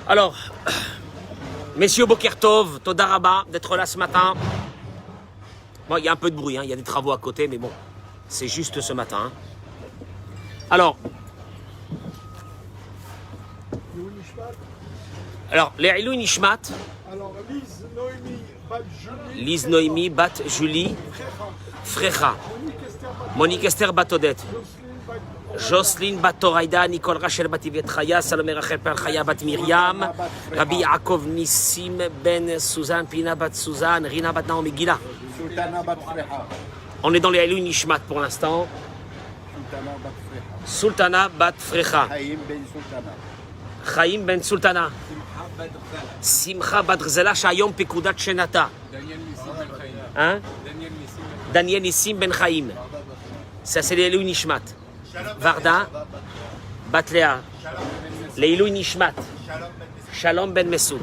Alors, messieurs Bokertov, Toda Rabba, d'être là ce matin. Bon, il y a un peu de bruit, hein, il y a des travaux à côté, mais bon, c'est juste ce matin. Alors, les Ilou Nishmat. Alors, Lise Noémie, Bat Julie, Frecha, Monique Esther Batodet, Jocelyne Bat Toraïda, Nicole Rachel Bat Yviette Chaya, Salomé Rachel Per Chaya Bat Myriam, Rabbi Yaakov Nissim Ben Suzanne, Pina Bat Suzanne, Rina Bat Naomi Gila. On est dans les Ilou Nishmat pour l'instant. Sultana Bat Frecha, Chaim Ben Sultana, Simcha Bat Rzela, Shayom Pekudat Shenata. Hein? Daniel Nissim Ben Chaim. Ça, c'est les Ilou Nishmat. Varda, Batlea, les Ilou Nishmat. Shalom Ben Messoud.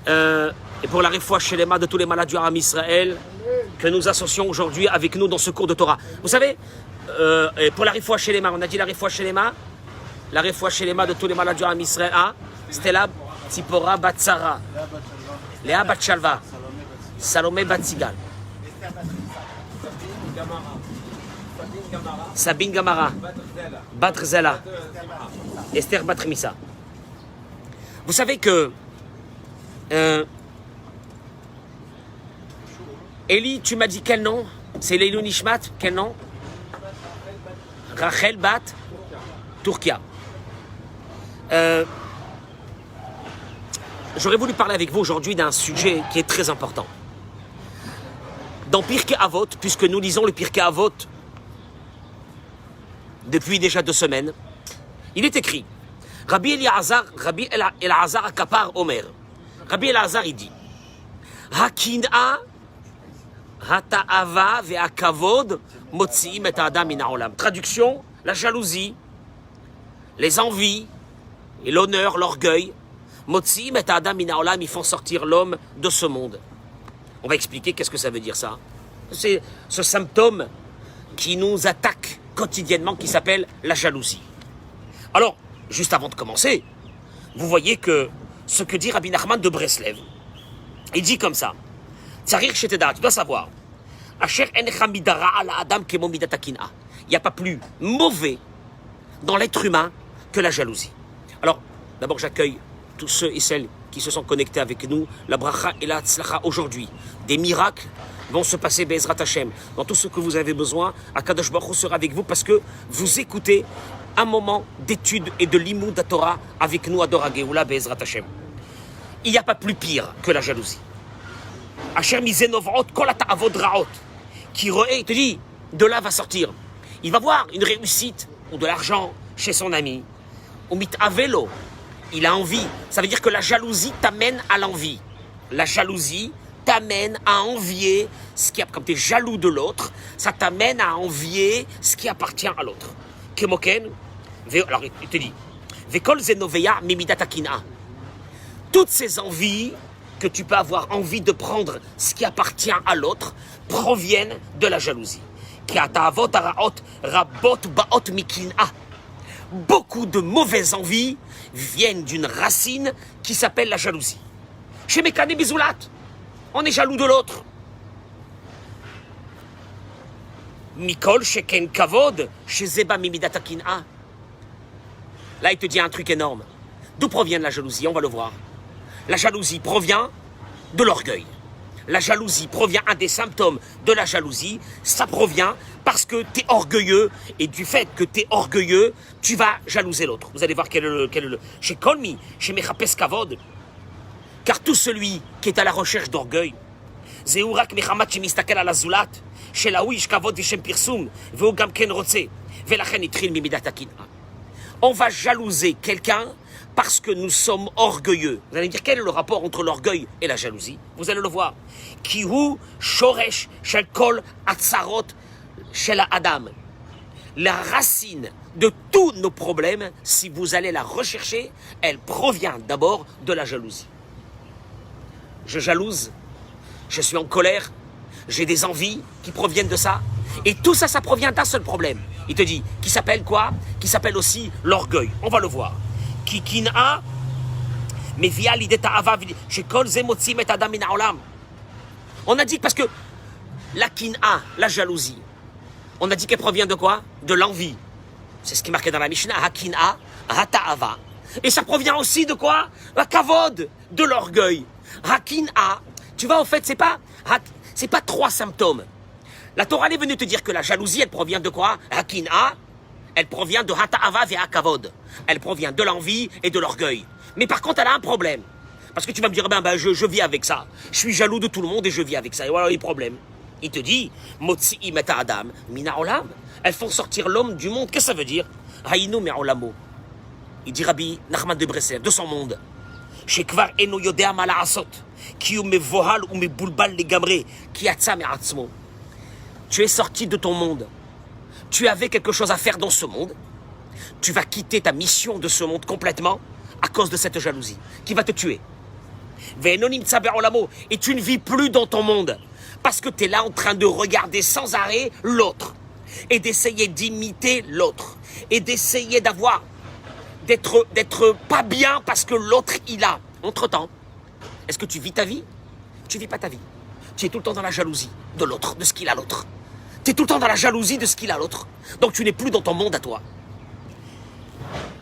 Et pour la réfoua chez les de tous les malades du Haram Israël, que nous associons aujourd'hui avec nous dans ce cours de Torah. Vous savez, pour la réfoua chez les on a dit la réfoua chez les de tous les malades du Haram Israël. Ah, Stella, Tzipora, Batsara, Léa Batshalva, Salomé Batsigal, Sabine Gamara, Badrzela, Esther Batrimissa. Vous savez que Eli, tu m'as dit quel nom? C'est l'Ilou Nishmat, quel nom? Rachel Bat Turkia. J'aurais voulu parler avec vous aujourd'hui d'un sujet qui est très important. Dans Pirkei Avot, puisque nous lisons le Pirkei Avot depuis déjà 2 semaines, il est écrit Rabbi Elazar Akapar Omer. Rabbi Elazar, il dit Hakin'a Hata'ava ve'akavod motzi'im et ha'adam min ha'olam. Traduction, la jalousie, les envies et l'honneur, l'orgueil, motzi'im et ha'adam min ha'olam, ils font sortir l'homme de ce monde. On va expliquer qu'est-ce que ça veut dire ça. C'est ce symptôme qui nous attaque quotidiennement, qui s'appelle la jalousie. Alors, juste avant de commencer, vous voyez que ce que dit Rabbi Nachman de Breslev, il dit comme ça. Tsarir Sheteda, tu dois savoir. Il n'y a pas plus mauvais dans l'être humain que la jalousie. Alors, d'abord, j'accueille tous ceux et celles qui se sont connectés avec nous. La bracha et la tzlacha aujourd'hui. Des miracles vont se passer, Be'ezrat Hashem. Dans tout ce que vous avez besoin, Akadosh Baruch Hu sera avec vous parce que vous écoutez un moment d'étude et de l'imoud à Torah avec nous à Dora Geoula, Be'ezrat Hashem. Il n'y a pas plus pire que la jalousie. Asher mizenovot kol ha'ta'avod ra'ot. Qui il te dit, de là va sortir. Il va voir une réussite ou de l'argent chez son ami. Ou mit'avelo. Il a envie. Ça veut dire que la jalousie t'amène à l'envie. La jalousie t'amène à envier ce qui, comme tu es jaloux de l'autre, ça t'amène à envier ce qui appartient à l'autre. Kemoken. Alors il te dit, vekol zenoveya mimidatakina. Toutes ces envies que tu peux avoir envie de prendre ce qui appartient à l'autre proviennent de la jalousie. Beaucoup de mauvaises envies viennent d'une racine qui s'appelle la jalousie. Chez Mekane Bizoulat, on est jaloux de l'autre. Mikol Sheken Kavod, chez Zeba Mimidatakin'a. Là, il te dit un truc énorme. D'où provient la jalousie? On va le voir. La jalousie provient de l'orgueil. La jalousie provient, un des symptômes de la jalousie, ça provient parce que tu es orgueilleux, et du fait que tu es orgueilleux, tu vas jalouser l'autre. Vous allez voir quel est le chez Kolmi, chez Mechapes Kavod, car tout celui qui est à la recherche d'orgueil, Zeurak Mechamat Shemistakel ala Zulat, chez la Wish Kavod Vishem Pirsum, Veu Gamken Rotse, Velachen Itril Mimidatakin. On va jalouser quelqu'un parce que nous sommes orgueilleux. Vous allez me dire, quel est le rapport entre l'orgueil et la jalousie? Vous allez le voir. Kihu shoresh shel kol atzarot shel Adam. La racine de tous nos problèmes, si vous allez la rechercher, elle provient d'abord de la jalousie. Je jalouse, je suis en colère, j'ai des envies qui proviennent de ça. Et tout ça, ça provient d'un seul problème. Il te dit, qui s'appelle quoi? Qui s'appelle aussi l'orgueil. On va le voir. כי קנאה מביאה לידי תאווה, שכל זה מוצאים את האדם מן העולם. On a dit parce que la kina, la jalousie, on a dit qu'elle provient de quoi? De l'envie. C'est ce qui est marqué dans la Mishnah, ha-kina, ha-ta'ava. Et ça provient aussi de quoi? La kavod, de l'orgueil. Ha-kina, tu vois, au fait, c'est pas 3 symptômes. La Torah est venue te dire que la jalousie, elle provient de quoi? Ha-kina, elle provient de ha-ta'ava et ha-kavod. Elle provient de l'envie et de l'orgueil. Mais par contre, elle a un problème. Parce que tu vas me dire, je vis avec ça. Je suis jaloux de tout le monde et je vis avec ça. Et voilà les problèmes. Il te dit, Motsi'im et Adam, mina olam. Elles font sortir l'homme du monde. Qu'est-ce que ça veut dire? Haïnou me olamo. Il dit Rabbi Nachman de Breslev, de son monde. Shekvar eno yodea mala'asot. Ki ou me vohal ou me boulbal les gamré. Ki atza me atzmo. Tu es sorti de ton monde. Tu avais quelque chose à faire dans ce monde. Tu vas quitter ta mission de ce monde complètement à cause de cette jalousie qui va te tuer. Et tu ne vis plus dans ton monde parce que tu es là en train de regarder sans arrêt l'autre et d'essayer d'imiter l'autre et d'essayer d'être pas bien parce que l'autre il a. Entre-temps, est-ce que tu vis ta vie? Tu vis pas ta vie. Tu es tout le temps dans la jalousie de l'autre, de ce qu'il a l'autre. Tu es tout le temps dans la jalousie de ce qu'il a l'autre. Donc tu n'es plus dans ton monde à toi.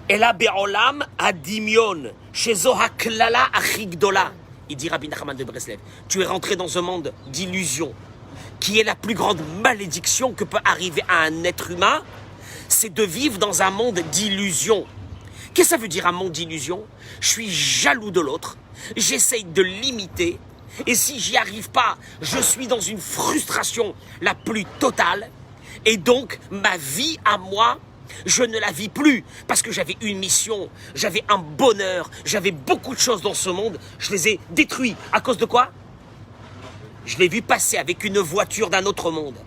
Ela be'olam adimion, shezo haklala achigdola. Il dit Rabbi Nachman de Breslev, tu es rentré dans un monde d'illusion, qui est la plus grande malédiction que peut arriver à un être humain, c'est de vivre dans un monde d'illusion. Qu'est-ce que ça veut dire un monde d'illusion? Je suis jaloux de l'autre, j'essaye de l'imiter, et si j'y arrive pas, je suis dans une frustration la plus totale, et donc ma vie à moi, je ne la vis plus parce que j'avais une mission, j'avais un bonheur, j'avais beaucoup de choses dans ce monde, je les ai détruits. À cause de quoi? Je l'ai vu passer avec une voiture d'un autre monde.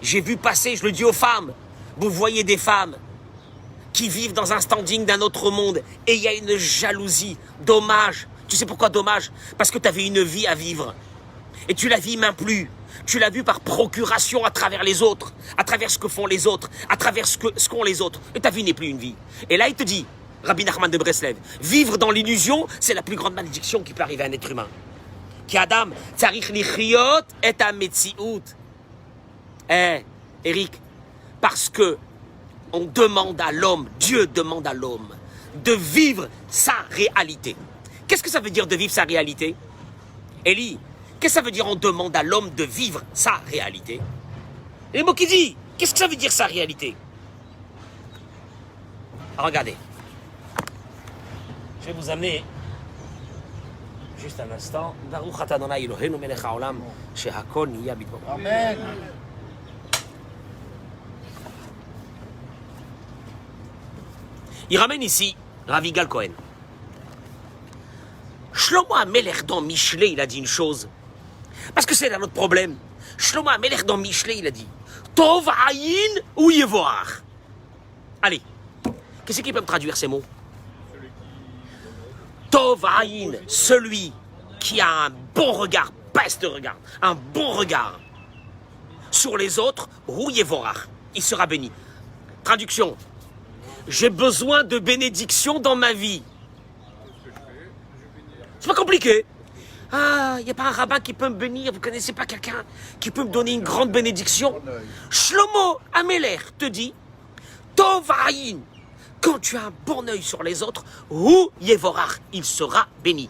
J'ai vu passer, je le dis aux femmes, vous voyez des femmes qui vivent dans un standing d'un autre monde et il y a une jalousie. Dommage. Tu sais pourquoi dommage? Parce que tu avais une vie à vivre et tu la vis même plus. Tu l'as vu par procuration à travers les autres, à travers ce que font les autres, à travers ce qu'ont les autres. Et ta vie n'est plus une vie. Et là, il te dit, Rabbi Nachman de Breslev, vivre dans l'illusion, c'est la plus grande malédiction qui peut arriver à un être humain. Ki Adam, tzarich lichiyot et hametziut. Eric, parce que on demande à l'homme, Dieu demande à l'homme, de vivre sa réalité. Qu'est-ce que ça veut dire de vivre sa réalité? Eli, qu'est-ce que ça veut dire on demande à l'homme de vivre sa réalité? Et le mot qui dit, qu'est-ce que ça veut dire sa réalité? Regardez. Je vais vous amener juste un instant. Baruch atah Adonai Eloheinu melech haolam shehakol niya bidbaro. Amen. Il ramène ici Rav Yigal Cohen. Shlomo HaMelech dans Michelet, il a dit une chose. Parce que c'est là notre problème. Shlomo HaMelech dans Michelet, il a dit Tov Ayin ou Yevoar. Allez, qu'est-ce qui peut me traduire ces mots? Tov Ayin, celui qui a un bon regard, best regard, un bon regard sur les autres, ou Yevoar, il sera béni. Traduction, j'ai besoin de bénédiction dans ma vie. C'est pas compliqué. Ah, il n'y a pas un rabbin qui peut me bénir. Vous ne connaissez pas quelqu'un qui peut me donner une grande bénédiction? Shlomo HaMelech te dit Tov Ayin, quand tu as un bon œil sur les autres, ou Yevorach, il sera béni.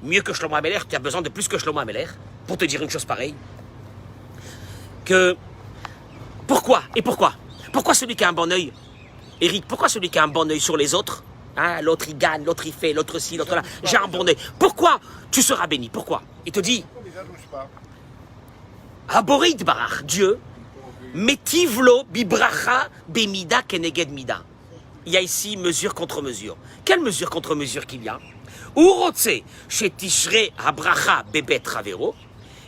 Mieux que Shlomo HaMelech, tu as besoin de plus que Shlomo HaMelech pour te dire une chose pareille. Pourquoi? Pourquoi celui qui a un bon œil, Eric, pourquoi celui qui a un bon œil sur les autres, hein, l'autre il gagne, l'autre il fait, l'autre ci, l'autre là, j'ai un bon œil. Pourquoi tu seras béni? Pourquoi? Il te dit Haborit Barach, Dieu, Metivlo bibracha bemida keneged mida. Il y a ici mesure contre mesure. Quelle mesure contre mesure qu'il y a? Urotse shetishre habracha bebet ravero.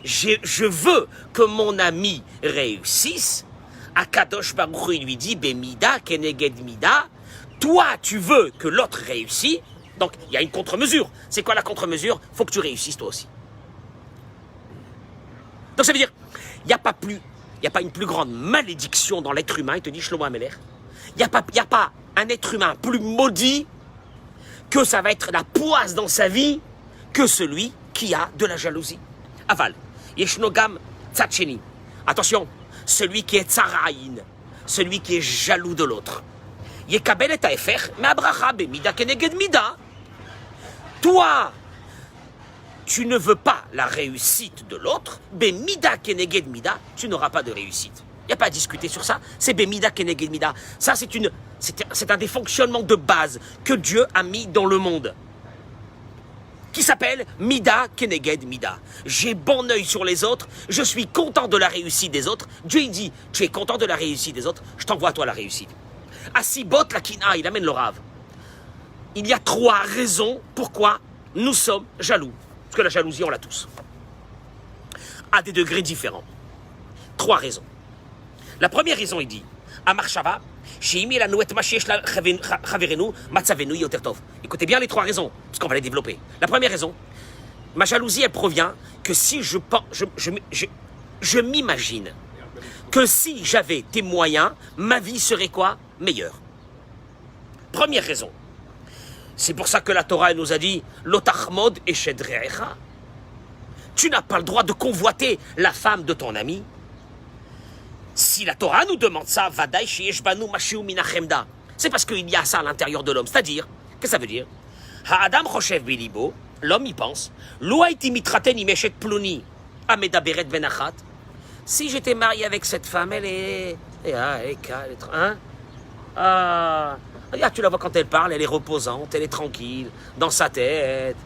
Je veux que mon ami réussisse. Akadosh Baruch Hu, il lui dit bemida keneged mida. Toi, tu veux que l'autre réussisse. Donc, il y a une contre-mesure. C'est quoi la contre-mesure? Il faut que tu réussisses toi aussi. Donc, ça veut dire, il n'y a pas une plus grande malédiction dans l'être humain, il te dit Shlomo HaMelech. Il n'y a pas un être humain plus maudit que ça va être la poisse dans sa vie que celui qui a de la jalousie. Aval, Yeshnogam Tzatcheni. Attention, celui qui est tzaraïn, celui qui est jaloux de l'autre. Yekabel et taefer, mais abracha bemida keneged mida. Toi, tu ne veux pas la réussite de l'autre, bemida keneged mida, tu n'auras pas de réussite. Il n'y a pas à discuter sur ça, c'est bemida keneged mida. Ça, c'est un des fonctionnements de base que Dieu a mis dans le monde, qui s'appelle mida keneged mida. J'ai bon œil sur les autres, je suis content de la réussite des autres. Dieu, il dit, tu es content de la réussite des autres, je t'envoie à toi la réussite. Asibot la kina, il amène le rave. Il y a 3 raisons pourquoi nous sommes jaloux. Parce que la jalousie, on l'a tous. À des degrés différents. 3 raisons. La première raison, il dit, Amar Shava, écoutez bien les 3 raisons, parce qu'on va les développer. La première raison, ma jalousie, elle provient que si je m'imagine que si j'avais tes moyens, ma vie serait quoi? Meilleure. Première raison. C'est pour ça que la Torah nous a dit Lotachmod et Shedrecha. Tu n'as pas le droit de convoiter la femme de ton ami. Si la Torah nous demande ça, Vadaï Sheyeshbanu Mashiu Minachemda, c'est parce qu'il y a ça à l'intérieur de l'homme. C'est-à-dire, qu'est-ce que ça veut dire? Ha'adam Choshev Bilibo, l'homme y pense, Loaiti Mitraten Imeshet Pluni, Ameda Beret Benachat. Si j'étais marié avec cette femme, elle est. Hein? Regarde, tu la vois quand elle parle, elle est reposante, elle est tranquille, dans sa tête.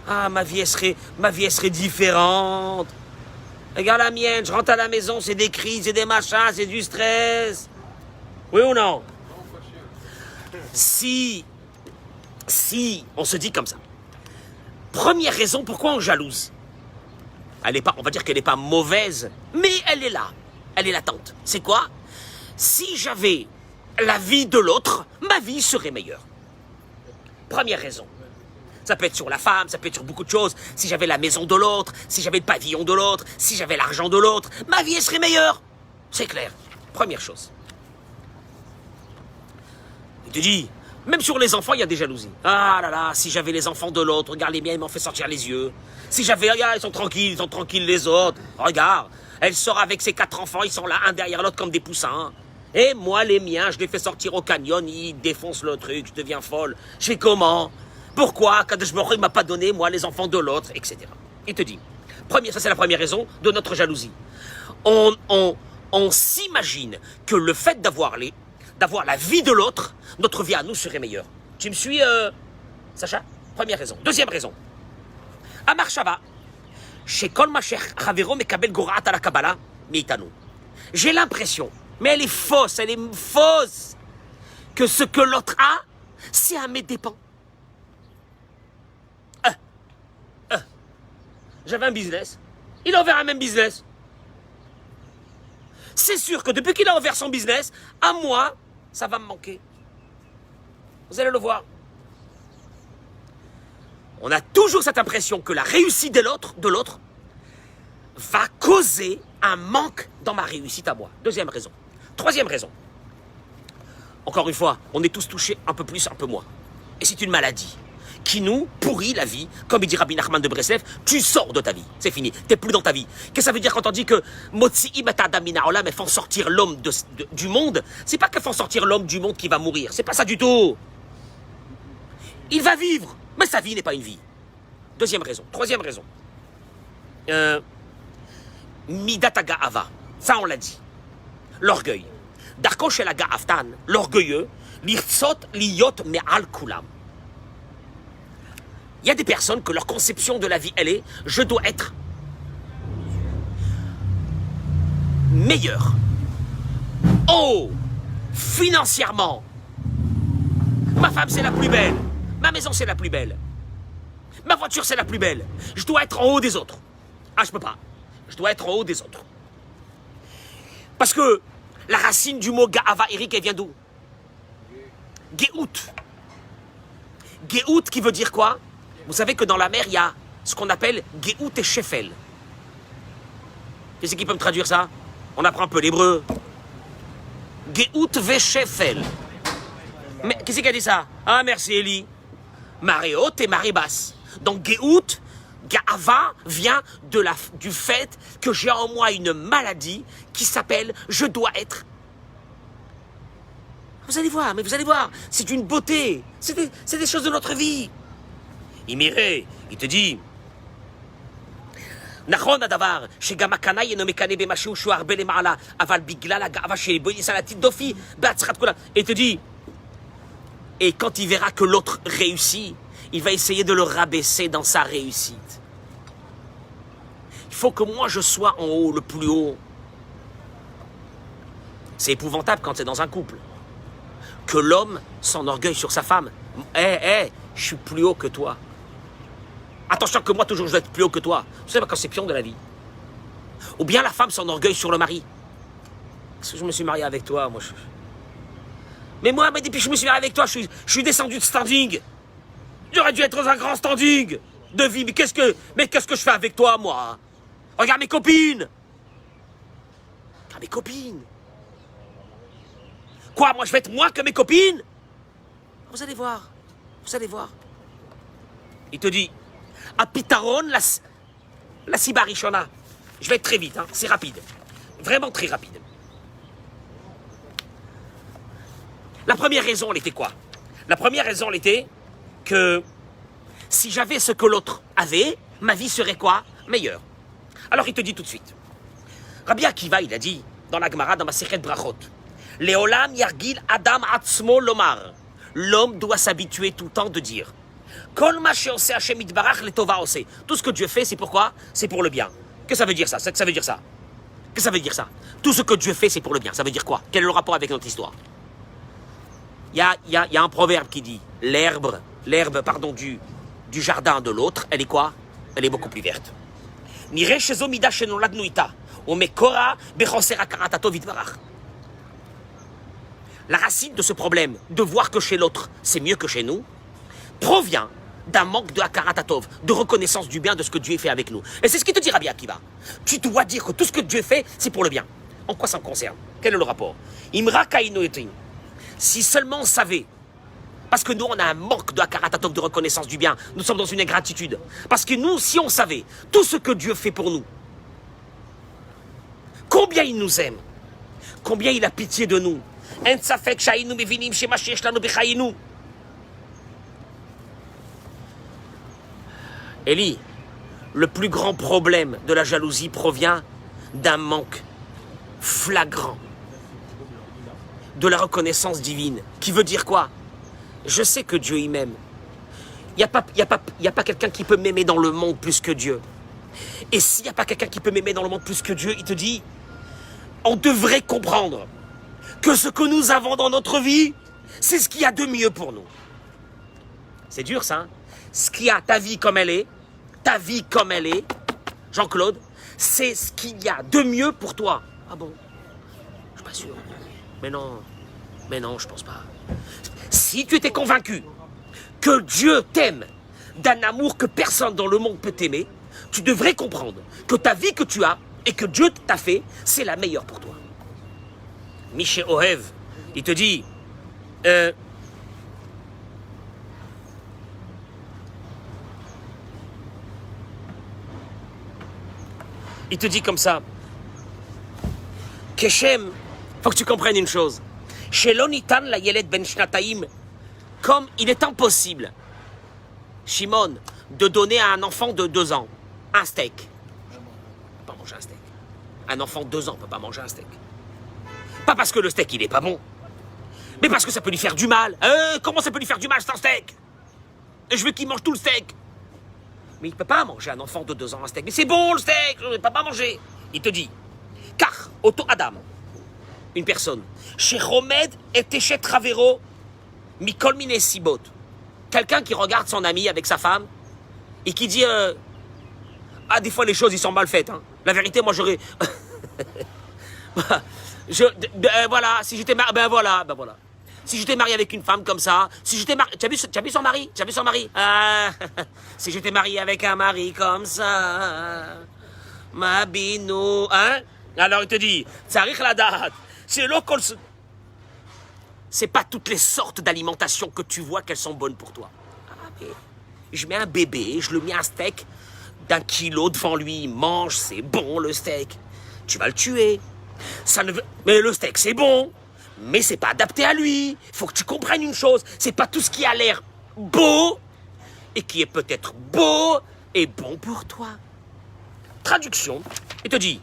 Ah, ma vie, elle serait différente. Regarde la mienne, je rentre à la maison, c'est des crises, c'est des machins, c'est du stress. Oui ou non? Si on se dit comme ça. Première raison pourquoi on jalouse. Elle est pas, on va dire qu'elle n'est pas mauvaise, mais elle est là. Elle est latente. C'est quoi? Si j'avais la vie de l'autre, ma vie serait meilleure. Première raison. Ça peut être sur la femme, ça peut être sur beaucoup de choses. Si j'avais la maison de l'autre, si j'avais le pavillon de l'autre, si j'avais l'argent de l'autre, ma vie elle serait meilleure. C'est clair. Première chose. Il te dit, même sur les enfants, il y a des jalousies. Ah là là, si j'avais les enfants de l'autre, regarde les miens, ils m'ont fait sortir les yeux. Si j'avais, regarde, ils sont tranquilles les autres. Regarde, elle sort avec ses 4 enfants, ils sont là, un derrière l'autre comme des poussins. Et moi, les miens, je les fais sortir au canyon, ils défoncent le truc, je deviens folle. Je fais comment? Pourquoi Kadosh Baruch Hu ne m'a pas donné, moi, les enfants de l'autre, etc. Il te dit, ça c'est la première raison de notre jalousie. On s'imagine que le fait d'avoir la vie de l'autre, notre vie à nous serait meilleure. Tu me suis, Sacha? Première raison. Deuxième raison. Amar Shava, chez Kol Masher Chavero Mekabel Gorat à la Kabbalah, Meitanu. J'ai l'impression, mais elle est fausse, que ce que l'autre a, c'est à mes dépens. J'avais un business, il a ouvert un même business. C'est sûr que depuis qu'il a ouvert son business, à moi, ça va me manquer. Vous allez le voir. On a toujours cette impression que la réussite de l'autre va causer un manque dans ma réussite à moi. Deuxième raison. Troisième raison. Encore une fois, on est tous touchés un peu plus, un peu moins. Et c'est une maladie qui nous pourrit la vie. Comme il dit Rabbi Nachman de Breslev, tu sors de ta vie. C'est fini. T'es plus dans ta vie. Qu'est-ce que ça veut dire quand on dit que Motsi'im et Adam min ha'olam, elles font sortir l'homme du monde? C'est pas qu'elles font sortir l'homme du monde qui va mourir. C'est pas ça du tout. Il va vivre, mais sa vie n'est pas une vie. Deuxième raison. Troisième raison. Midata Ga'ava. Ça, on l'a dit. L'orgueil. Darko shel ha'ga'aftan, l'orgueilleux, lirtzot liyot me'al kulam. Il y a des personnes que leur conception de la vie, elle est, je dois être meilleur. Oh, financièrement, ma femme c'est la plus belle, ma maison c'est la plus belle, ma voiture c'est la plus belle. Je dois être en haut des autres. Ah, je peux pas. Je dois être en haut des autres. Parce que la racine du mot Ga'ava, Eric, elle vient d'où? Geout. Geout qui veut dire quoi? Vous savez que dans la mer, il y a ce qu'on appelle Geout et Shefel. Qu'est-ce qui peut me traduire ça? On apprend un peu l'hébreu. Geout ve Shefel. Mais qu'est-ce qui a dit ça? Ah, merci Eli. marée haute et marée basse. Donc Géout, Gaava vient du fait que j'ai en moi une maladie qui s'appelle je dois être. Vous allez voir, mais vous allez voir, c'est une beauté, c'est des choses de notre vie. Il m'irait, il te dit, נכון הדבר שגם הקנאי אינו מקנא במשהו שהוא הרבה למעלה, אבל בגלל הגאווה שבויס על עתיד דופי בהצלחת כולם. Et il te dit, et quand il verra que l'autre réussit, il va essayer de le rabaisser dans sa réussite. Il faut que moi je sois en haut, le plus haut. C'est épouvantable quand c'est dans un couple. Que l'homme s'enorgueille sur sa femme. Je suis plus haut que toi. Attention que moi toujours je dois être plus haut que toi. C'est ma conception de la vie. Ou bien la femme s'enorgueille sur le mari. Parce que je me suis marié avec toi, moi. Mais moi, depuis que je me suis marié avec toi, je suis descendu de standing. J'aurais dû être dans un grand standing de vie. Mais qu'est-ce que je fais avec toi, moi? Regarde mes copines. Regarde mes copines. Quoi, moi je vais être moins que mes copines? Vous allez voir. Vous allez voir. Il te dit, à Pitaron, la Sibarishona. Je vais être très vite, hein, c'est rapide. Vraiment très rapide. La première raison, elle était quoi? La première raison, elle était que si j'avais ce que l'autre avait, ma vie serait quoi? Meilleure. Alors il te dit tout de suite. Rabbi Akiva, il a dit, dans la Gemara, dans ma Sechet Brachot, Leolam yargil Adam atzmo lomar. L'homme doit s'habituer tout le temps de dire Kol ma she'oseh Hashem itbarach letova oseh. Tout ce que Dieu fait, c'est pourquoi? C'est pour le bien. Que ça veut dire ça? Que ça veut dire ça? Que ça veut dire ça? Tout ce que Dieu fait, c'est pour le bien. Ça veut dire quoi? Quel est le rapport avec notre histoire? Il y a un proverbe qui dit l'herbe du jardin de l'autre, elle est quoi? Elle est beaucoup plus verte. Nireh shezo mida shenoladnu ita, umekora bechoser hakaratato vitbarach. La racine de ce problème, de voir que chez l'autre, c'est mieux que chez nous, provient d'un manque de hakaratov, de reconnaissance du bien de ce que Dieu fait avec nous. Et c'est ce qui te dit Rabbi Akiva. Tu dois dire que tout ce que Dieu fait, c'est pour le bien. En quoi ça me concerne? Quel est le rapport? Imra kaino etin. Si seulement on savait, parce que nous, on a un manque de hakaratov, de reconnaissance du bien, nous sommes dans une ingratitude. Parce que nous, si on savait tout ce que Dieu fait pour nous, combien il nous aime, combien il a pitié de nous, Élie, le plus grand problème de la jalousie provient d'un manque flagrant de la reconnaissance divine. Qui veut dire quoi? Je sais que Dieu il m'aime. Il n'y a pas quelqu'un qui peut m'aimer dans le monde plus que Dieu. Et s'il n'y a pas quelqu'un qui peut m'aimer dans le monde plus que Dieu, il te dit, on devrait comprendre que ce que nous avons dans notre vie, c'est ce qu'il y a de mieux pour nous. C'est dur ça, hein? Ce qu'il y a, ta vie comme elle est, Jean-Claude, c'est ce qu'il y a de mieux pour toi. Ah bon? Je suis pas sûr. Mais non, je pense pas. Si tu étais convaincu que Dieu t'aime d'un amour que personne dans le monde peut t'aimer, tu devrais comprendre que ta vie que tu as et que Dieu t'a fait, c'est la meilleure pour toi. Miché Ohev, il te dit, il te dit comme ça, Keshem, faut que tu comprennes une chose, Shelon itan la yelet ben shnataim, comme il est impossible, Shimon, de donner à un enfant de 2 ans un steak. Il ne peut pas manger un steak. Un enfant de 2 ans ne peut pas manger un steak. Pas parce que le steak, il est pas bon, mais parce que ça peut lui faire du mal. Comment ça peut lui faire du mal, c'est un steak? Et je veux qu'il mange tout le steak. Mais il ne peut pas manger un enfant de 2 ans un steak. Mais c'est bon, le steak, je ne peux pas manger. Il te dit, car, auto Adam, une personne, chez Romed et Téchet Travero, Mikol Mine Sibot, quelqu'un qui regarde son ami avec sa femme et qui dit, des fois les choses, ils sont mal faites. Hein. La vérité, moi, j'aurais... voilà, si j'étais marié, ben voilà. Si j'étais marié avec une femme comme ça, si j'étais marié, tu as vu son mari? Si j'étais marié avec un mari comme ça, ma binou, hein? Alors il te dit, tsarich la date, c'est pas toutes les sortes d'alimentation que tu vois qu'elles sont bonnes pour toi. Ah Et je mets un bébé, je le mets un steak d'1 kilo devant lui, il mange, c'est bon le steak. Tu vas le tuer. Ça ne veut... Mais le steak, c'est bon, mais c'est pas adapté à lui. Il faut que tu comprennes une chose, c'est pas tout ce qui a l'air beau et qui est peut-être beau et bon pour toi. Traduction, il te dit,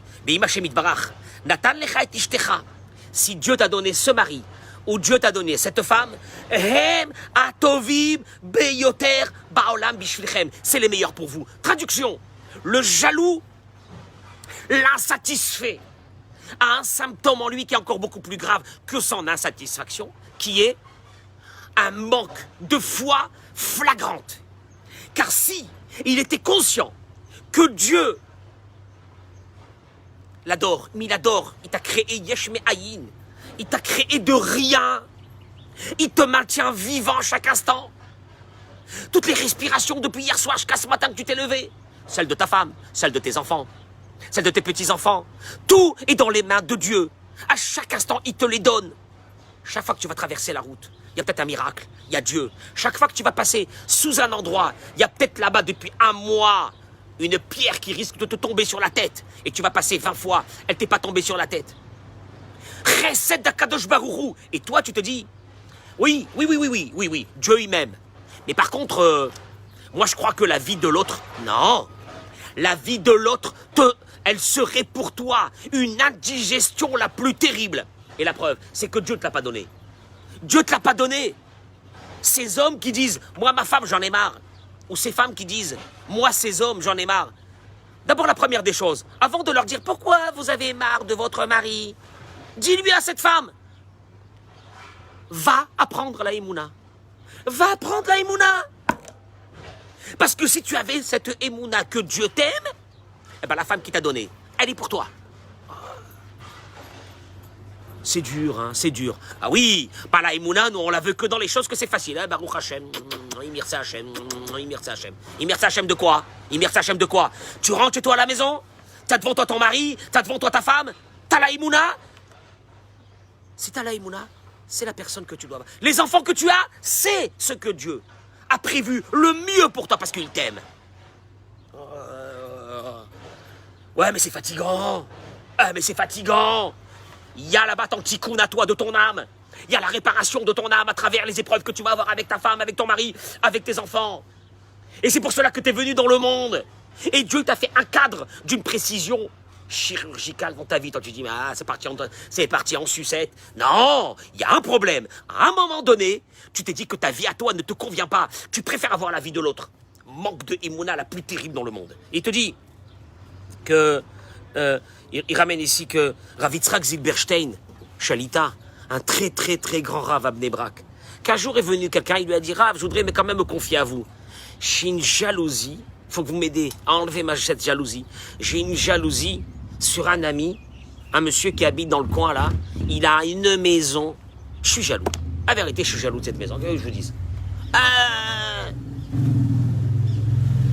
Natan lecha et ishtecha. Si Dieu t'a donné ce mari, ou Dieu t'a donné cette femme, Hem atovim beyoter baolam bishvilchem. C'est les meilleurs pour vous. Traduction, le jaloux, l'insatisfait, a un symptôme en lui qui est encore beaucoup plus grave que son insatisfaction, qui est un manque de foi flagrante. Car si il était conscient que Dieu l'adore, mais il adore, il t'a créé yesh me'ayin, il t'a créé de rien, il te maintient vivant chaque instant. Toutes les respirations depuis hier soir jusqu'à ce matin que tu t'es levé, celle de ta femme, celle de tes enfants, celle de tes petits-enfants, tout est dans les mains de Dieu. À chaque instant, il te les donne. Chaque fois que tu vas traverser la route, il y a peut-être un miracle, il y a Dieu. Chaque fois que tu vas passer sous un endroit, il y a peut-être là-bas depuis un mois une pierre qui risque de te tomber sur la tête. Et tu vas passer 20 fois, elle t'est pas tombée sur la tête. Chesed d'Akadosh Baruch Hu. Et toi, tu te dis, oui, Dieu il m'aime. Mais par contre, moi je crois que la vie de l'autre, non. La vie de l'autre, elle serait pour toi une indigestion la plus terrible. Et la preuve, c'est que Dieu ne te l'a pas donné. Dieu ne te l'a pas donné. Ces hommes qui disent, moi ma femme j'en ai marre. Ou ces femmes qui disent, moi ces hommes j'en ai marre. D'abord la première des choses, avant de leur dire pourquoi vous avez marre de votre mari, dis-lui à cette femme, va apprendre la Emouna. Va apprendre la Emouna. Parce que si tu avais cette Emouna que Dieu t'aime, eh ben la femme qui t'a donné, elle est pour toi. C'est dur, hein, c'est dur. Ah oui, pas la Emouna, nous on la veut que dans les choses que c'est facile. Hein, Baruch Hashem, Imirza Hashem, Imirza Hashem. Imirza Hashem de quoi? Imirza Hashem de quoi? Tu rentres chez toi à la maison, t'as devant toi ton mari, t'as devant toi ta femme, t'as la Emouna. Si t'as la Emouna, c'est la personne que tu dois avoir. Les enfants que tu as, c'est ce que Dieu a prévu le mieux pour toi parce qu'il t'aime. Ouais, mais c'est fatigant. Ah, mais c'est fatigant. Il y a là-bas ton tikkun à toi de ton âme. Il y a la réparation de ton âme à travers les épreuves que tu vas avoir avec ta femme, avec ton mari, avec tes enfants. Et c'est pour cela que tu es venu dans le monde. Et Dieu t'a fait un cadre d'une précision chirurgicale dans ta vie. Toi, tu dis, ah, c'est parti en sucette. Non, il y a un problème. À un moment donné, tu t'es dit que ta vie à toi ne te convient pas. Tu préfères avoir la vie de l'autre. Manque de Emouna la plus terrible dans le monde. Et il te dit que... il ramène ici que Rav Yitzhak Zilberstein, Shalita, un très très très grand Rav à Bnei Brak, qu'un jour est venu quelqu'un, il lui a dit, Rav, je voudrais mais quand même me confier à vous. J'ai une jalousie, il faut que vous m'aidez à enlever cette jalousie. J'ai une jalousie sur un ami, un monsieur qui habite dans le coin là, il a une maison, je suis jaloux. La vérité, je suis jaloux de cette maison, que je vous dise.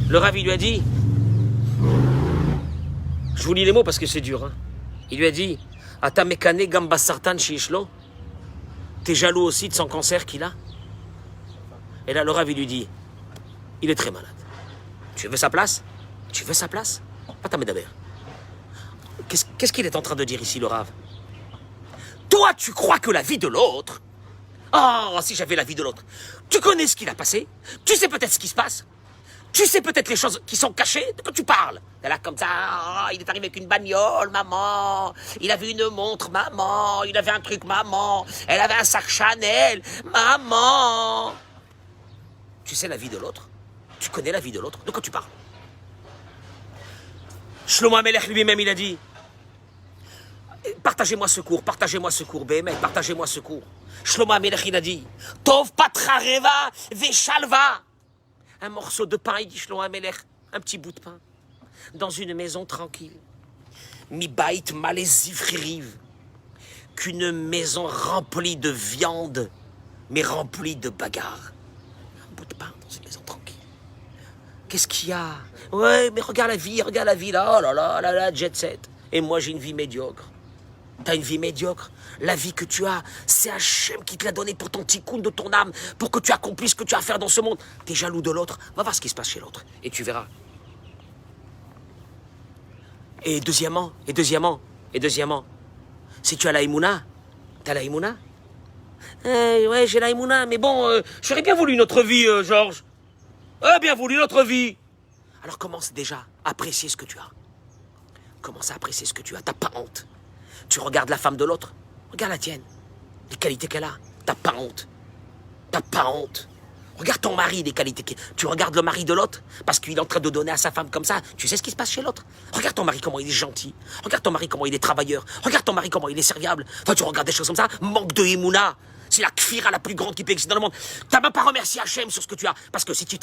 Le Rav, il lui a dit, je vous lis les mots parce que c'est dur. Hein. Il lui a dit, Ata mekane gamba sartan shishlo. T'es jaloux aussi de son cancer qu'il a? Et là, le Rav, il lui dit, il est très malade. Tu veux sa place? Tu veux sa place? Ata medaber. Qu'est-ce qu'il est en train de dire ici, le Rav? Toi, tu crois que la vie de l'autre... Oh, si j'avais la vie de l'autre. Tu connais ce qu'il a passé? Tu sais peut-être ce qui se passe? Tu sais peut-être les choses qui sont cachées de quoi tu parles. T'es là comme ça, oh, il est arrivé avec une bagnole, maman. Il avait une montre, maman. Il avait un truc, maman. Elle avait un sac Chanel, maman. Tu sais la vie de l'autre? Tu connais la vie de l'autre? De quoi tu parles? Shlomo HaMelech lui-même, il a dit, partagez-moi secours, Bémet, partagez-moi secours. Shlomo HaMelech, il a dit, Tov patrareva veshalva. Un morceau de pain, il dit Shlomo HaMelech, un petit bout de pain, dans une maison tranquille. Mi bait malezivriv, qu'une maison remplie de viande, mais remplie de bagarres. Un bout de pain dans une maison tranquille. Qu'est-ce qu'il y a? Ouais, mais regarde la vie là, oh là là, jet set. Et moi, j'ai une vie médiocre. T'as une vie médiocre. La vie que tu as, c'est Hachem qui te l'a donnée pour ton tikkun de ton âme, pour que tu accomplisses ce que tu as à faire dans ce monde. T'es jaloux de l'autre, va voir ce qui se passe chez l'autre, et tu verras. Et deuxièmement, si tu as la Emouna, t'as la Emouna? Ouais, j'ai la Emouna, mais bon, j'aurais bien voulu une autre vie, Georges. Bien voulu une autre vie. Alors commence déjà à apprécier ce que tu as. Commence à apprécier ce que tu as, t'as pas honte. Tu regardes la femme de l'autre, regarde la tienne, les qualités qu'elle a, t'as pas honte. T'as pas honte. Regarde ton mari, les qualités qu'il... Tu regardes le mari de l'autre, parce qu'il est en train de donner à sa femme comme ça, tu sais ce qui se passe chez l'autre. Regarde ton mari comment il est gentil, regarde ton mari comment il est travailleur, regarde ton mari comment il est serviable. Enfin, tu regardes des choses comme ça, manque de Emouna. C'est la kfira la plus grande qui peut exister dans le monde. T'as même pas remercié Hachem sur ce que tu as. Parce que si tu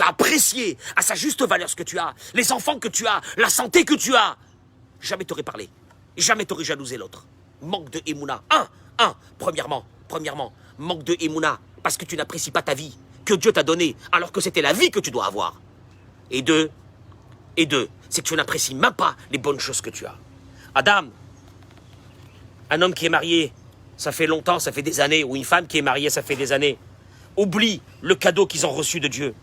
as apprécié à sa juste valeur ce que tu as, les enfants que tu as, la santé que tu as, jamais t'aurais parlé. Jamais t'aurais jalousé l'autre. Manque de Emouna. Premièrement, manque de Emouna. Parce que tu n'apprécies pas ta vie que Dieu t'a donnée, alors que c'était la vie que tu dois avoir. Et deux, c'est que tu n'apprécies même pas les bonnes choses que tu as. Adam, un homme qui est marié, ça fait longtemps, ça fait des années, ou une femme qui est mariée, ça fait des années, oublie le cadeau qu'ils ont reçu de Dieu.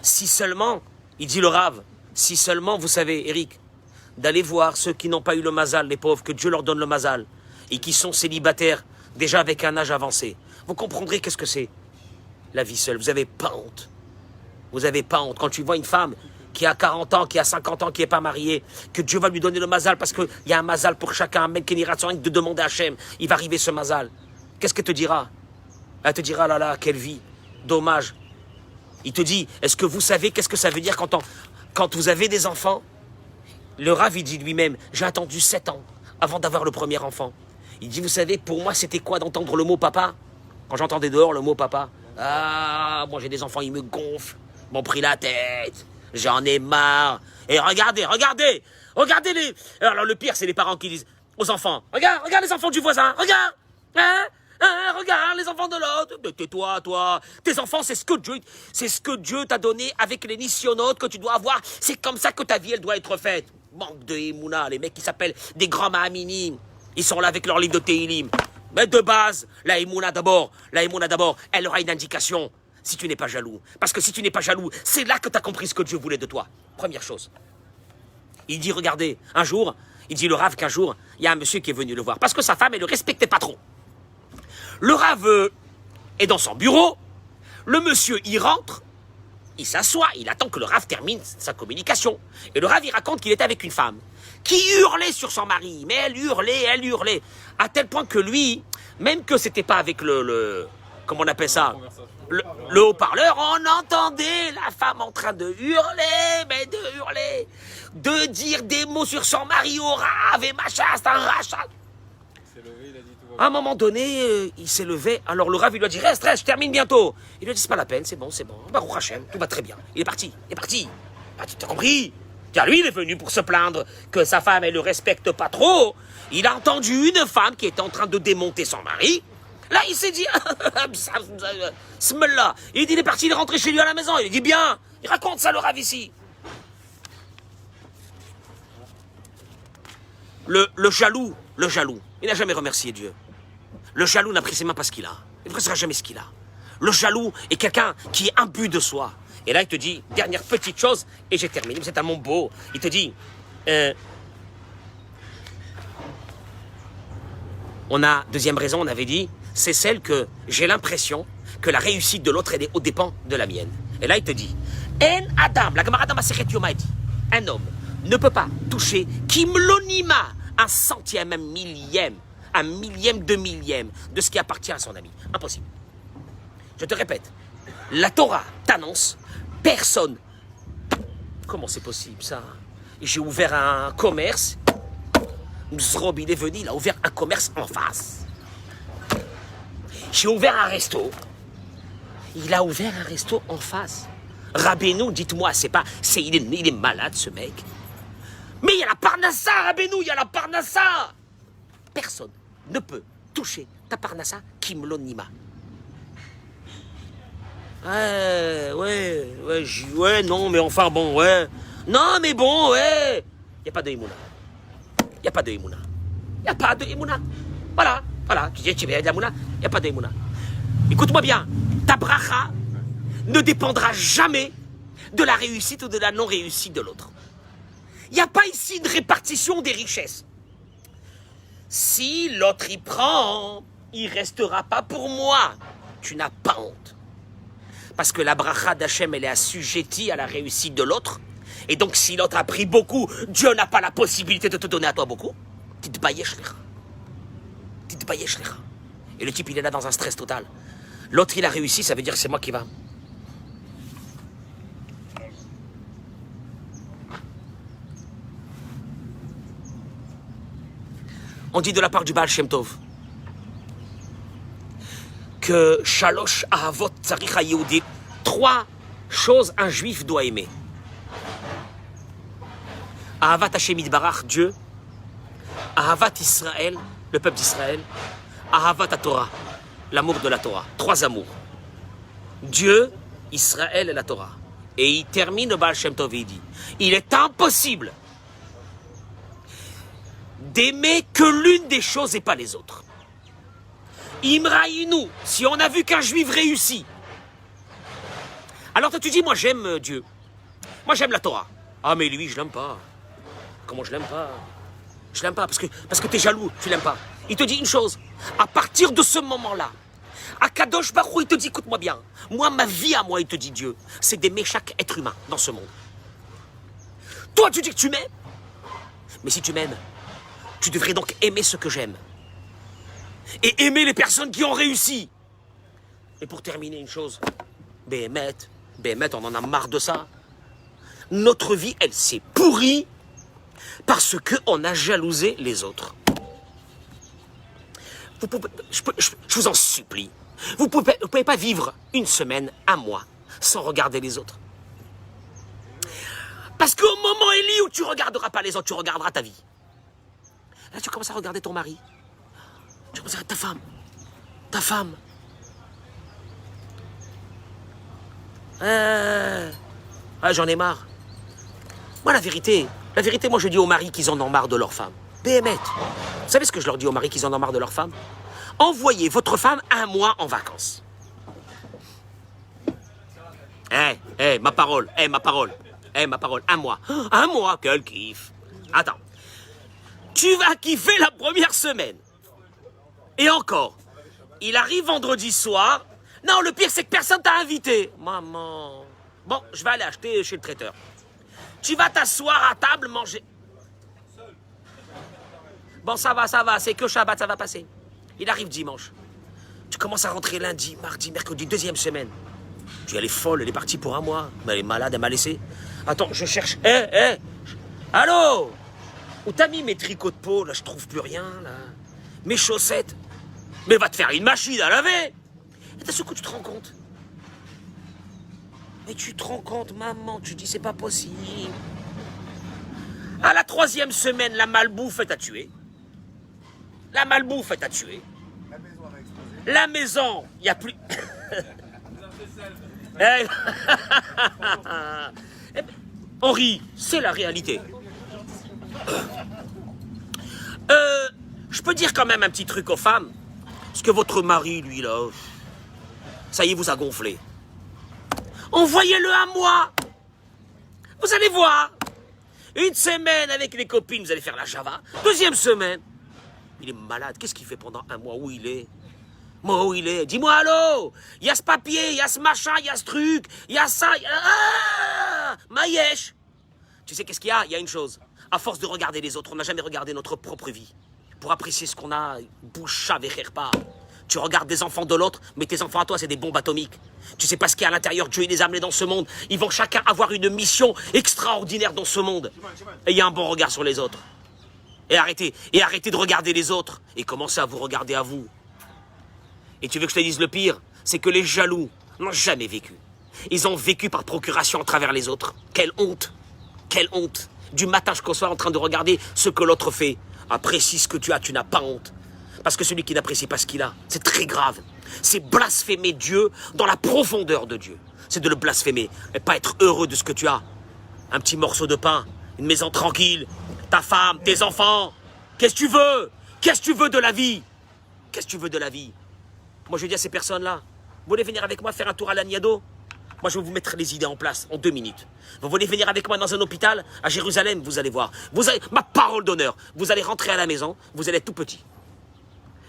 Si seulement, il dit le Rav, si seulement, vous savez, Eric, d'aller voir ceux qui n'ont pas eu le mazal, les pauvres, que Dieu leur donne le mazal, et qui sont célibataires, déjà avec un âge avancé, vous comprendrez qu'est-ce que c'est, la vie seule. Vous n'avez pas honte. Vous n'avez pas honte. Quand tu vois une femme qui a 40 ans, qui a 50 ans, qui n'est pas mariée, que Dieu va lui donner le mazal, parce qu'il y a un mazal pour chacun, un mec qui n'ira sans de demander à Hachem, il va arriver ce mazal. Qu'est-ce qu'elle te dira? Elle te dira, là, quelle vie, dommage. Il te dit, est-ce que vous savez qu'est-ce que ça veut dire quand vous avez des enfants? Le Rav, il dit lui-même, j'ai attendu 7 ans avant d'avoir le premier enfant. Il dit, vous savez, pour moi, c'était quoi d'entendre le mot papa? Quand j'entendais dehors le mot papa, moi j'ai des enfants, ils me gonflent, m'ont pris la tête, j'en ai marre. Et regardez les... Alors le pire, c'est les parents qui disent aux enfants, regarde les enfants du voisin, regarde, regarde les enfants de l'autre. Tais-toi, toi. Tes enfants, c'est ce que Dieu t'a donné avec les nissionotes que tu dois avoir. C'est comme ça que ta vie, elle doit être faite. Manque de Emouna, les mecs qui s'appellent des grands Mahaminim. Ils sont là avec leur livre de Tehilim. Mais de base, la Emouna d'abord, elle aura une indication si tu n'es pas jaloux. Parce que si tu n'es pas jaloux, c'est là que tu as compris ce que Dieu voulait de toi. Première chose. Il dit, regardez, un jour, il dit le Rav qu'un jour, il y a un monsieur qui est venu le voir. Parce que sa femme, elle ne le respectait pas trop. Le Rav est dans son bureau, le monsieur y rentre, il s'assoit, il attend que le Rav termine sa communication. Et le Rav, il raconte qu'il était avec une femme qui hurlait sur son mari. Mais elle hurlait, à tel point que lui, même que c'était pas avec comment on appelle ça, le haut-parleur, on entendait la femme en train de hurler, de dire des mots sur son mari au Rav et machin, c'est un rachat. À un moment donné, il s'est levé. Alors le Rav, il lui a dit, reste, je termine bientôt. Il lui a dit, c'est pas la peine, c'est bon. Baruch Hashem, tout va très bien. Il est parti. Ah, tu t'as compris? Car lui, il est venu pour se plaindre que sa femme, elle le respecte pas trop. Il a entendu une femme qui était en train de démonter son mari. Là, il s'est dit, Smella. Il est parti, il est rentré chez lui à la maison. Il dit, bien, il raconte ça, le Rav, ici. Le jaloux, il n'a jamais remercié Dieu. Le jaloux n'apprécie même pas ce qu'il a. Il n'appréciera jamais ce qu'il a. Le jaloux est quelqu'un qui est imbu de soi. Et là, il te dit, dernière petite chose, et j'ai terminé, c'est un mon beau. Il te dit, deuxième raison, on avait dit, c'est celle que j'ai l'impression que la réussite de l'autre, elle est aux dépens de la mienne. Et là, il te dit, En Adam, la Gemara dans Masechet Yoma dit, un homme ne peut pas toucher Kimlonima, un centième, un millième de ce qui appartient à son ami. Impossible. Je te répète, la Torah t'annonce, personne. Comment c'est possible ça? J'ai ouvert un commerce, Mzrob il est venu, il a ouvert un commerce en face. J'ai ouvert un resto, il a ouvert un resto en face. Rabbeinu, dites-moi, il est malade ce mec. Mais il y a la Parnassa, Rabbeinu, il y a la Parnassa. Personne ne peut toucher ta Parnassa Kimlonima. Ouais, non, mais enfin bon, ouais. Non, mais bon, ouais. Il n'y a pas de Emouna. Il a pas de Emouna. Il n'y a pas de Emouna. Voilà, voilà. Tu dis, tu veux de la Mouna, il n'y a pas de Emouna. Écoute-moi bien, ta bracha ne dépendra jamais de la réussite ou de la non-réussite de l'autre. Il n'y a pas ici de répartition des richesses. Si l'autre y prend, il ne restera pas pour moi. Tu n'as pas honte. Parce que la bracha d'Hachem, elle est assujettie à la réussite de l'autre. Et donc, si l'autre a pris beaucoup, Dieu n'a pas la possibilité de te donner à toi beaucoup. Titbayesh lecha. Titbayesh lecha. Et le type, il est là dans un stress total. L'autre, il a réussi, ça veut dire que c'est moi qui va. On dit de la part du Baal Shem Tov que Shalosh Ahavot Tzarich HaYehudi, 3 choses un juif doit aimer. Ahavat Hashem Yitbarach, Dieu. Ahavat Israël, le peuple d'Israël. Ahavat Torah, l'amour de la Torah. 3 amours. Dieu, Israël et la Torah. Et il termine le Baal Shem Tov et il dit, il est impossible d'aimer que l'une des choses et pas les autres. Imraïnou, si on a vu qu'un juif réussit, alors toi tu dis, moi j'aime Dieu, moi j'aime la Torah. Ah mais lui je l'aime pas. Comment je l'aime pas? Je l'aime pas parce que t'es jaloux, tu l'aimes pas. Il te dit une chose, à partir de ce moment-là, Akadosh Baruch Hu, il te dit, écoute-moi bien, moi ma vie à moi, il te dit Dieu, c'est d'aimer chaque être humain dans ce monde. Toi tu dis que tu m'aimes, mais si tu m'aimes, tu devrais donc aimer ce que j'aime. Et aimer les personnes qui ont réussi. Et pour terminer une chose, Béhémet, on en a marre de ça. Notre vie, elle s'est pourrie parce qu'on a jalousé les autres. Je vous en supplie. Vous pouvez pas vivre une semaine, un mois, sans regarder les autres. Parce qu'au moment, Élie, où tu ne regarderas pas les autres, tu regarderas ta vie. Là, tu commences à regarder ton mari. Tu commences à regarder ta femme. Ta femme. J'en ai marre. Moi, la vérité, moi, je dis aux maris qu'ils en ont marre de leur femme. Béhémet. Vous savez ce que je leur dis aux maris qu'ils en ont marre de leur femme? Envoyez votre femme 1 mois en vacances. Ma parole. 1 mois. 1 mois, quel kiff. Attends. Tu vas kiffer la première semaine. Et encore, il arrive vendredi soir. Non, le pire, c'est que personne t'a invité. Maman. Bon, je vais aller acheter chez le traiteur. Tu vas t'asseoir à table, manger. Bon, ça va, c'est que Shabbat, ça va passer. Il arrive dimanche. Tu commences à rentrer lundi, mardi, mercredi, 2e semaine. Tu elle est folle, elle est partie pour 1 mois. Mais elle est malade, elle m'a laissé. Attends, je cherche. Allô? Où t'as mis mes tricots de peau, là, je trouve plus rien, là. Mes chaussettes. Mais va te faire une machine à laver. Et d'un seul coup, tu te rends compte. Mais tu te rends compte, maman, tu dis, c'est pas possible. À la 3e semaine, la malbouffe est à tuer. La malbouffe est à tuer. La maison va exploser. La maison, il n'y a plus... Henri, c'est la réalité. Je peux dire quand même un petit truc aux femmes. Parce que votre mari, lui, là, ça y est, vous a gonflé. Envoyez-le 1 mois. Vous allez voir. 1 semaine avec les copines, vous allez faire la Java. 2e semaine. Il est malade. Qu'est-ce qu'il fait pendant 1 mois? Où il est? Moi, où il est? Dis-moi, allô? Il y a ce papier, il y a ce machin, il y a ce truc, il y a ça. Maïesh. Tu sais qu'est-ce qu'il y a? Il y a une chose. À force de regarder les autres, on n'a jamais regardé notre propre vie. Pour apprécier ce qu'on a, boucha pas. Tu regardes des enfants de l'autre, mais tes enfants à toi, c'est des bombes atomiques. Tu sais pas ce qu'il y a à l'intérieur, Dieu, il les a amenés dans ce monde. Ils vont chacun avoir une mission extraordinaire dans ce monde. Ayez un bon regard sur les autres. Et arrêtez de regarder les autres. Et commencez à vous regarder à vous. Et tu veux que je te dise le pire? C'est que les jaloux n'ont jamais vécu. Ils ont vécu par procuration à travers les autres. Quelle honte! Quelle honte! Du matin jusqu'au soir en train de regarder ce que l'autre fait. Apprécie ce que tu as, tu n'as pas honte. Parce que celui qui n'apprécie pas ce qu'il a, c'est très grave. C'est blasphémer Dieu dans la profondeur de Dieu. C'est de le blasphémer et pas être heureux de ce que tu as. Un petit morceau de pain, une maison tranquille, ta femme, tes enfants. Qu'est-ce que tu veux? Qu'est-ce que tu veux de la vie? Qu'est-ce que tu veux de la vie? Moi, je dis à ces personnes-là, vous voulez venir avec moi faire un tour à l'Aniado? Moi, je vais vous mettre les idées en place en 2 minutes. Vous voulez venir avec moi dans un hôpital à Jérusalem? Vous allez voir. Vous allez, ma parole d'honneur, vous allez rentrer à la maison, vous allez être tout petit.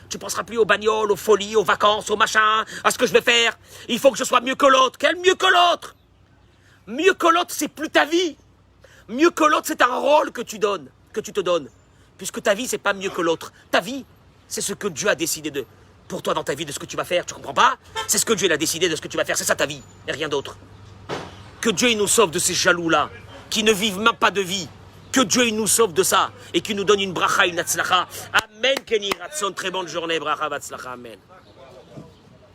Tu ne penseras plus aux bagnoles, aux folies, aux vacances, aux machins, à ce que je vais faire. Il faut que je sois mieux que l'autre. Quel mieux que l'autre? Mieux que l'autre, c'est plus ta vie. Mieux que l'autre, c'est un rôle que tu te donnes. Puisque ta vie, c'est pas mieux que l'autre. Ta vie, c'est ce que Dieu a décidé pour toi dans ta vie, de ce que tu vas faire. Tu comprends pas? C'est ce que Dieu a décidé de ce que tu vas faire. C'est ça ta vie, et rien d'autre. Que Dieu il nous sauve de ces jaloux-là, qui ne vivent même pas de vie. Que Dieu il nous sauve de ça, et qu'il nous donne une bracha, une atzlacha. Amen, Kenny Ratson. Très bonne journée, bracha, atzlacha, amen.